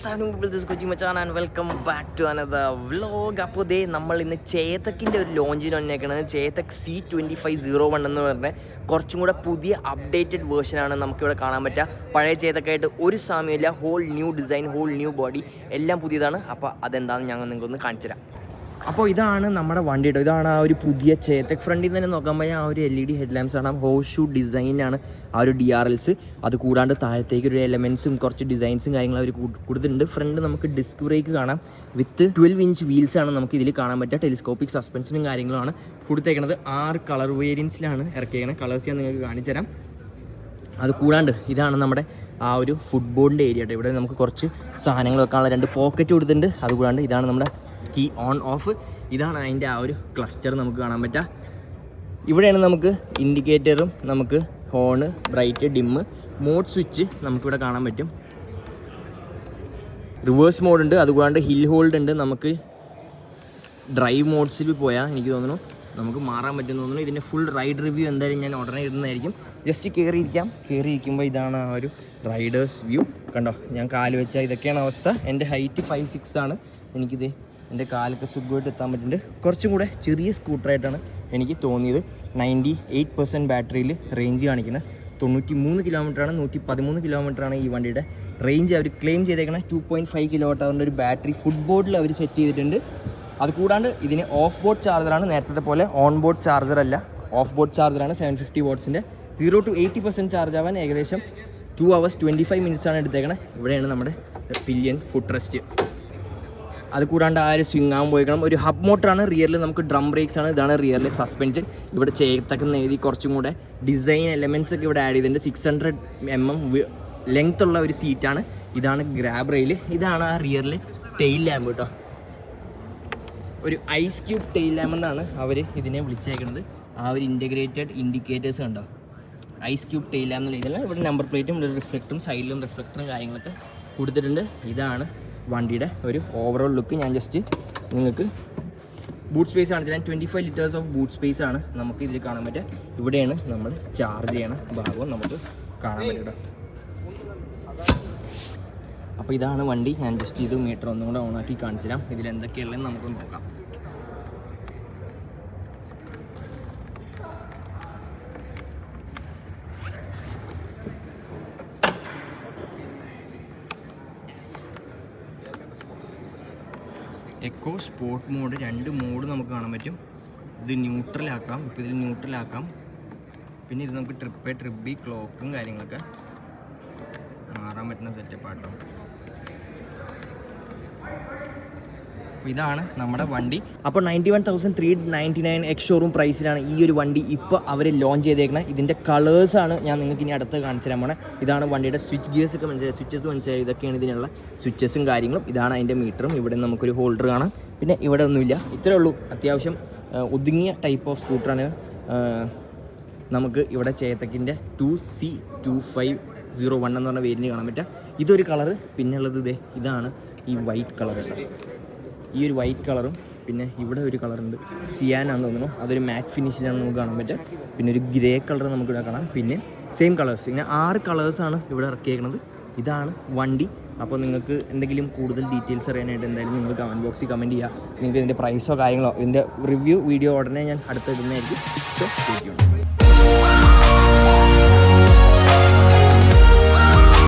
What's happening people, this is Kochi Machan and welcome back to another vlog. അപ്പോൾ ദേ നമ്മൾ ഇന്ന് ചേതക്കിൻ്റെ ഒരു ലോഞ്ചിന് വന്നേക്കുന്നത്. ചേതക് C2501 എന്ന് പറഞ്ഞ കുറച്ചും കൂടെ പുതിയ അപ്ഡേറ്റഡ് വേർഷനാണ് നമുക്കിവിടെ കാണാൻ പറ്റുക. പഴയ ചേതക്കായിട്ട് ഒരു സാമ്യമില്ല. Whole new design, whole new body, എല്ലാം പുതിയതാണ്. അപ്പോൾ അതെന്താണെന്ന് ഞങ്ങൾ നിങ്ങൾക്കൊന്ന് കാണിച്ചു തരാം. അപ്പോൾ ഇതാണ് നമ്മുടെ വണ്ടി കേട്ടോ. ഇതാണ് ആ ഒരു പുതിയ ചേതക്. ഫ്രണ്ടിൽ തന്നെ നോക്കാൻ പോയാൽ ആ ഒരു LED ഹെഡ് ലാംപ്സ് ആണ്. ഹോഴ്സ് ഷൂ ഡിസൈനാണ് ആ ഒരു DRLs. അത് കൂടാണ്ട് താഴത്തേക്ക് ഒരു എലമെൻസും കുറച്ച് ഡിസൈൻസും കാര്യങ്ങളും അവർ കൊടുത്തിട്ടുണ്ട്. ഫ്രണ്ട് നമുക്ക് ഡിസ്ക് ബ്രേക്ക് കാണാം. വിത്ത് 12 ഇഞ്ച് വീൽസാണ് നമുക്ക് ഇതിൽ കാണാൻ പറ്റുക. ടെലിസ്കോപ്പിക് സസ്പെൻഷനും കാര്യങ്ങളുമാണ് കൊടുത്തേക്കുന്നത്. 6 കളർ വേരിയൻസിലാണ് ഇറക്കിയേക്കുന്നത്. കളേഴ്സ് ഞാൻ നിങ്ങൾക്ക് കാണിച്ചു തരാം. അത് കൂടാണ്ട് ഇതാണ് നമ്മുടെ ആ ഒരു ഫുട്ബോളിൻ്റെ ഏരിയ കേട്ടോ. ഇവിടെ നമുക്ക് കുറച്ച് സാധനങ്ങൾ വെക്കാനുള്ള 2 പോക്കറ്റ് കൊടുത്തിട്ടുണ്ട്. അതുകൂടാണ്ട് ഇതാണ് നമ്മുടെ കീ ഓൺ ഓഫ്. ഇതാണ് അതിൻ്റെ ആ ഒരു ക്ലസ്റ്റർ നമുക്ക് കാണാൻ പറ്റുക. ഇവിടെയാണ് നമുക്ക് ഇൻഡിക്കേറ്ററും നമുക്ക് horn, bright, dim, mode switch നമുക്കിവിടെ കാണാൻ പറ്റും. റിവേഴ്സ് മോഡ് ഉണ്ട്. അതുകൂടാണ്ട് ഹിൽ ഹോൾഡ് ഉണ്ട്. നമുക്ക് ഡ്രൈവ് മോഡ്സിൽ പോയാൽ എനിക്ക് തോന്നുന്നു നമുക്ക് മാറാൻ പറ്റുമെന്ന് തോന്നുന്നു. ഇതിൻ്റെ ഫുൾ റൈഡ് റിവ്യൂ എന്തായാലും ഞാൻ ഉടനെ ഇടുന്നതായിരിക്കും. ജസ്റ്റ് കയറിയിരിക്കുമ്പോൾ ഇതാണ് ആ ഒരു റൈഡേഴ്സ് വ്യൂ. കണ്ടോ, ഞാൻ കാല് വെച്ചാൽ ഇതൊക്കെയാണ് അവസ്ഥ. എൻ്റെ ഹൈറ്റ് 5'6" ആണ്. എനിക്കിത് എൻ്റെ കാലൊക്കെ സുഖമായിട്ട് എത്താൻ പറ്റുന്നുണ്ട്. കുറച്ചും കൂടെ ചെറിയ സ്കൂട്ടറായിട്ടാണ് എനിക്ക് തോന്നിയത്. 98% ബാറ്ററിയിൽ റേഞ്ച് കാണിക്കുന്നത്. 93 കിലോമീറ്ററാണ്. 113 കിലോമീറ്ററാണ് ഈ വണ്ടിയുടെ റേഞ്ച് അവർ ക്ലെയിം ചെയ്തേക്കുന്നത്. 2.5 kWh ഒരു ബാറ്ററി ഫുട്ബോർഡിൽ അവർ സെറ്റ് ചെയ്തിട്ടുണ്ട്. അത് കൂടാണ്ട് ഇതിന് ഓഫ് ബോർഡ് ചാർജറാണ്. നേരത്തെ പോലെ ഓൺ ബോർഡ് ചാർജർ അല്ല, ഓഫ് ബോർഡ് ചാർജറാണ്. 750 wattsൻ്റെ 0 to 80% ചാർജ് ആവാൻ ഏകദേശം 2 hours 25 minutes ആണ് എടുത്തേക്കണത്. ഇവിടെയാണ് നമ്മുടെ പില്ലിയൻ ഫുഡ് റെസ്റ്റ്. അത് കൂടാണ്ട് ആ ഒരു സ്വിങ് ആകാൻ പോയിക്കണം. ഒരു ഹബ് മോട്ടറാണ്. റിയറിൽ നമുക്ക് ഡ്രം ബ്രേക്സ് ആണ്. ഇതാണ് റിയറിലെ സസ്പെൻഷൻ. ഇവിടെ ചേതക്കെന്ന് എഴുതി കുറച്ചും കൂടെ ഡിസൈൻ എലമെൻറ്റ്സ് ഒക്കെ ഇവിടെ ആഡ് ചെയ്തിട്ടുണ്ട്. 600 mm ലെങ്ത് ഉള്ള ഒരു സീറ്റാണ്. ഇതാണ് ഗ്രാബ് റെയിൽ. ഇതാണ് ആ റിയറിൽ ടെയിൽ ലാമ്പ് കേട്ടോ. ഒരു ഐസ് ക്യൂബ് ടെയിൽ ലാമ്പ് എന്നാണ് അവർ ഇതിനെ വിളിച്ചേക്കുന്നത്. ആ ഒരു ഇൻറ്റഗ്രേറ്റഡ് ഇൻഡിക്കേറ്റേഴ്സ് ഉണ്ടോ, ഐസ് ക്യൂബ് ടെയിൽ ലാമ്പ് എന്നുള്ള ഇതിൽ ഇവിടെ നമ്പർ പ്ലേറ്റും ഇവിടെ റിഫ്ലക്ടറും സൈഡിലും റിഫ്ലക്ടറും കാര്യങ്ങളൊക്കെ കൊടുത്തിട്ടുണ്ട്. ഇതാണ് വണ്ടിയുടെ ഒരു ഓവറോൾ ലുക്ക്. ഞാൻ ജസ്റ്റ് നിങ്ങൾക്ക് ബൂട്ട് സ്പേസ് കാണിച്ചു തരാം. 25 liters ഓഫ് ബൂട്ട് സ്പേസ് ആണ് നമുക്ക് ഇതിൽ കാണാൻ പറ്റുക. ഇവിടെയാണ് നമ്മൾ ചാർജ് ചെയ്യണ ഭാഗവും നമുക്ക് കാണാൻ പറ്റുക. അപ്പോൾ ഇതാണ് വണ്ടി. ഞാൻ ജസ്റ്റ് ഇത് മീറ്റർ ഒന്നും കൂടെ ഓണാക്കി കാണിച്ചു തരാം. ഇതിൽ എന്തൊക്കെയുള്ളതെന്ന് നമുക്ക് നോക്കാം. എക്കോ, സ്പോർട്ട് മോഡ്, 2 മോഡ് നമുക്ക് കാണാൻ പറ്റും. ഇത് ന്യൂട്രലാക്കാം. ഇപ്പോൾ ഇതിൽ ന്യൂട്രലാക്കാം. പിന്നെ ഇത് നമുക്ക് ട്രിപ്പ് ബി ക്ലോക്കും കാര്യങ്ങളൊക്കെ മാറാൻ പറ്റുന്ന സെറ്റപ്പാട്ടോ. ഇതാണ് നമ്മുടെ വണ്ടി. അപ്പോൾ 91,399 എക്സ് ഷോറൂം പ്രൈസിലാണ് ഈ ഒരു വണ്ടി ഇപ്പോൾ അവർ ലോഞ്ച് ചെയ്തേക്കുന്നത്. ഇതിൻ്റെ കളേഴ്സാണ് ഞാൻ നിങ്ങൾക്ക് ഇനി അടുത്ത് കാണിച്ചു തരാൻ പോണേ. ഇതാണ് വണ്ടിയുടെ സ്വിച്ച് ഗിയേഴ്സ് ഒക്കെ മനസ്സിലായി, സ്വിച്ചസ് മനസ്സിലായി. ഇതൊക്കെയാണ് ഇതിനുള്ള സ്വിച്ചസും കാര്യങ്ങളും. ഇതാണ് അതിൻ്റെ മീറ്ററും. ഇവിടെ നമുക്കൊരു ഹോൾഡർ കാണാം. പിന്നെ ഇവിടെ ഒന്നുമില്ല. ഇത്രേ ഉള്ളൂ. അത്യാവശ്യം ഒതുങ്ങിയ ടൈപ്പ് ഓഫ് സ്കൂട്ടറാണ്. നമുക്ക് ഇവിടെ ചേതക്കിൻ്റെ 2C2501 എന്ന് പറഞ്ഞ വേരിയൻ്റ് കാണാൻ പറ്റുക. ഇതൊരു കളറ്. പിന്നെ ഉള്ളത് ഇതാണ് ഈ വൈറ്റ് കളർ കേട്ടോ. ഈ ഒരു വൈറ്റ് കളറും പിന്നെ ഇവിടെ ഒരു കളറുണ്ട്, സിയാനാന്ന് തോന്നുന്നു. അതൊരു മാറ്റ് ഫിനിഷിലാണ് നമുക്ക് കാണാൻ പറ്റുക. പിന്നെ ഒരു ഗ്രേ കളർ നമുക്കിവിടെ കാണാം. പിന്നെ സെയിം കളേഴ്സ്. ഇങ്ങനെ 6 കളേഴ്സാണ് ഇവിടെ ഇറക്കിയേക്കുന്നത്. ഇതാണ് വണ്ടി. അപ്പോൾ നിങ്ങൾക്ക് എന്തെങ്കിലും കൂടുതൽ ഡീറ്റെയിൽസ് അറിയാനായിട്ട് എന്തായാലും നിങ്ങൾ കമൻറ്റ് ബോക്സിൽ കമൻറ്റ് ചെയ്യുക. നിങ്ങൾക്ക് ഇതിൻ്റെ പ്രൈസോ കാര്യങ്ങളോ ഇതിൻ്റെ റിവ്യൂ വീഡിയോ ഉടനെ ഞാൻ അടുത്ത് ഇടുന്നതായിരിക്കും. സോ